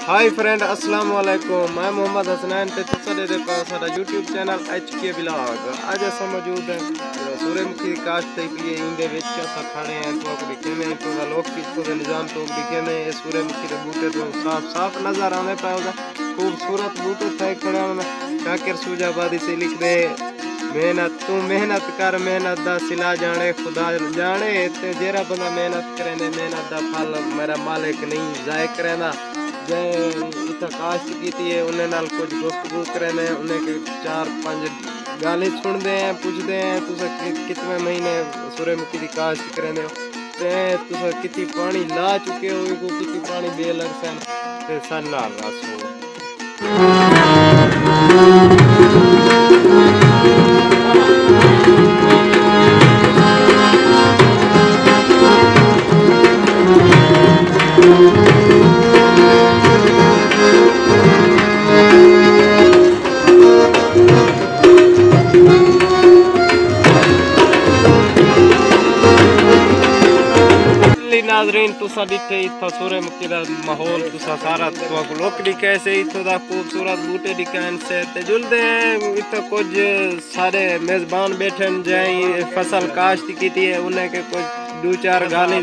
Hi friend अस्सलाम वालेकुम। मैं मोहम्मद हसनैन ते तुसां दे पास साडा YouTube चैनल HK ब्लॉग। अज अस मौजूद हैं सूरजमुखी की काश्त की इंदे विच अस खड़े हैं तो दिखने तो लोग किस निजाम तो दिखने सूरजमुखी के बूटे तो साफ साफ नजर आने पाएगा। खूबसूरत बूटे थे खड़े हैं। शाकिर सूजाबादी से लिख दे मेहनत तू मेहनत कर मेहनत दा सिला जाने खुदा जाने ते जेरा बंदा मेहनत करे ने मेहनत दा फल मेरा मालिक नहीं जाए करेंदा। जै इतना काश्त की है उन्हें नाल कुछ गुफ्तगू करे ने उन्हें के 4-5 गाली सुनते हैं पूछते हैं तुसा कितने महीने सूरजमुखी की काश्त करे हो ते तुसा कितनी पानी ला चुके हो को कितनी पानी बेलग सन ते सन नाल रासो नाज़रीन तुसा दिखे इतना सूरजमुखी का माहौल तुसा सारा लोग दिखे से इतों का खूबसूरत बूटे दिखे से ते जुलते हैं इतना कुछ सारे मेज़बान बैठे जाए फसल काश्त की है उन्हें के कुछ 2-4 गाली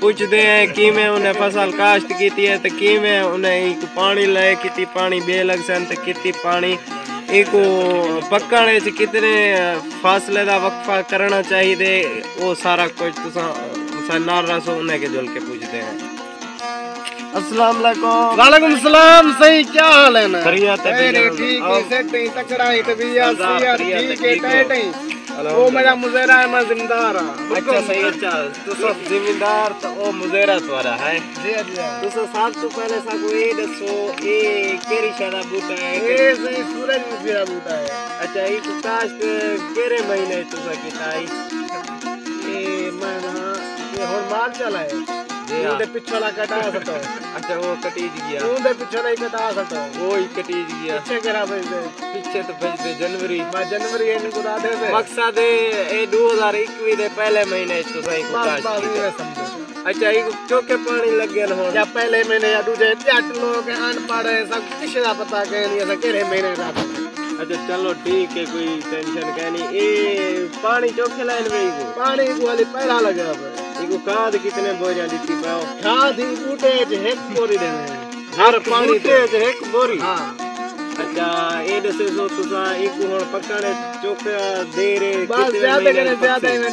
पूछते हैं कि में उन्हें फसल काश्त की है तो कि में उन्हें एक पानी लाए कितनी पानी बेलग सन तो कितनी पानी एक पकने से कितने फासले का वक्फा करना चाहिए वो सारा कुछ तुसा नाराज़ उन्हें के जुल के पूछते हैं। अस्सलाम वालेकुम। वालेकुम सलाम। सही क्या हाल है ना? खैरियत है? ठीक है सेट है तकड़ा है तबीयत ठीक है टाइट है। वो मेरा मुज़ेरा है मैं जिम्मेदार हूं। अच्छा सही अच्छा तो सब जिम्मेदार तो वो मुज़ेरा तुम्हारा है जी जी तो सब तो पहले साको ये दसो ये केरी शादा बूटा है ये सही सूरजमुखी का बूटा है। अच्छा ये काश्त केरे महीने तुसा कीता ये मैं और मार चला है उनके पिछला कटा सतो। अच्छा वो कटीज गया उनके पिछला ही कटा सतो वो ही कटीज गया पीछे करा भेजदे पीछे तो भेजदे जनवरी मैं जनवरी इन को दे दे मकसद ए 2021 दे पहले महीने तो सही को काश समझो। अच्छा ये चौके पानी लग गया हो या पहले महीने या दूसरे जट लोग अनपढ़ है सब किसी का पता कह नहीं ऐसा केरे महीने का। अच्छा चलो ठीक है कोई टेंशन कहनी ए पानी चौके लाइन में को पानी को वाली पहला लगा है इको खाद कितने बोरियां दी पाओ खाद ही बूटे ज एक बोरी देने हर पानी ते ज एक बोरी। हां अच्छा ए दसे सो तुसा इको हुन पकड़े चौका दे रे बस ज्यादा करे ज्यादा में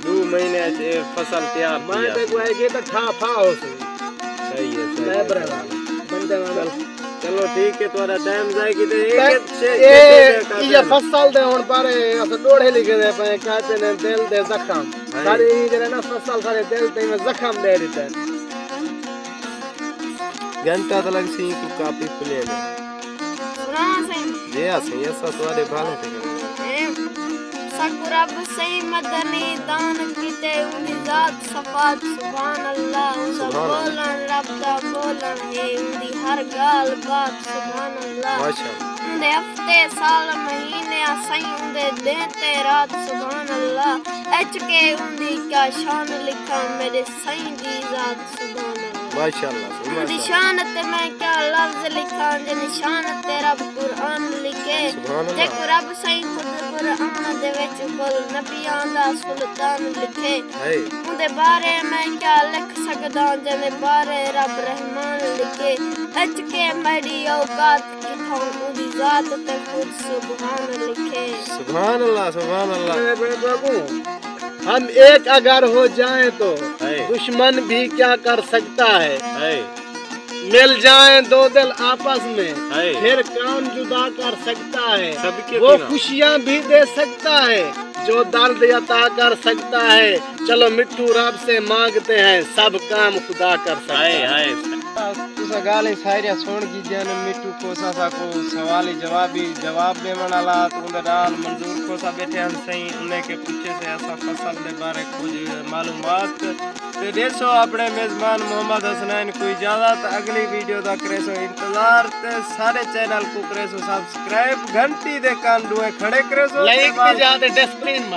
2 महीने से फसल तैयार मैं ते को है तो ठा फा हो सही है लेबर बंदे वाला चलो ठीक है तोरा टाइम जाएगी तो ये फसल दे हुन पर अस डोड़े लिखे दे पे कहते ने दिल दे जख्म सारी जरे ना फसल सारे दिल ते में जख्म दे देते घंटा तो लग सी को काफी प्ले में सुना सही ये सही ऐसा तोरे भाले थे सकुरब सही मदनी दान कीते उनी जात सफात सुभान अल्लाह उनका बोलन रब दा बोलन है उनकी हर गाल बात सुभान अल्लाह माशाअल्लाह उनके हफ्ते साल महीने सही उनके दिन ते रात सुभान अल्लाह HK उनकी क्या शान लिखा मेरे सही दी जात सुभान अल्लाह माशाअल्लाह निशान ते मैं क्या लफ्ज लिखा जे निशान ते रब कुरान लिखे जे रब सही खुद कुरान दे विच कुल नबियां दा सुल्तान लिखे उनदे बारे मैं क्या लिख सकदा जे बारे रब रहमान लिखे HK मेरी औकात किथों उदी जात ते खुद सुभान लिखे। सुभान अल्लाह। हम एक अगर हो जाएं तो दुश्मन भी क्या कर सकता है मिल जाएं दो दिल आपस में फिर कौन जुदा कर सकता है वो खुशियाँ भी दे सकता है जो दर्द अता कर सकता है चलो मिट्टू रब से मांगते हैं सब काम खुदा कर सकता है। तुसा गाली सारिया सुन की जन मिट्टू कोसा सा को सवाल जवाब दे वाला तो उनका डाल मंजूर कोसा बैठे हम सही उन्हें के पूछे से ऐसा फसल के बारे कुछ मालूमात ते देसो अपने मेजबान मोहम्मद हसनैन को इजाजत अगली वीडियो दा करेसो इंतजार ते सारे चैनल को करेसो सब्सक्राइब घंटी दे कान दुए खड़े करेसो लाइक भी ज्यादा डिस्प्लिन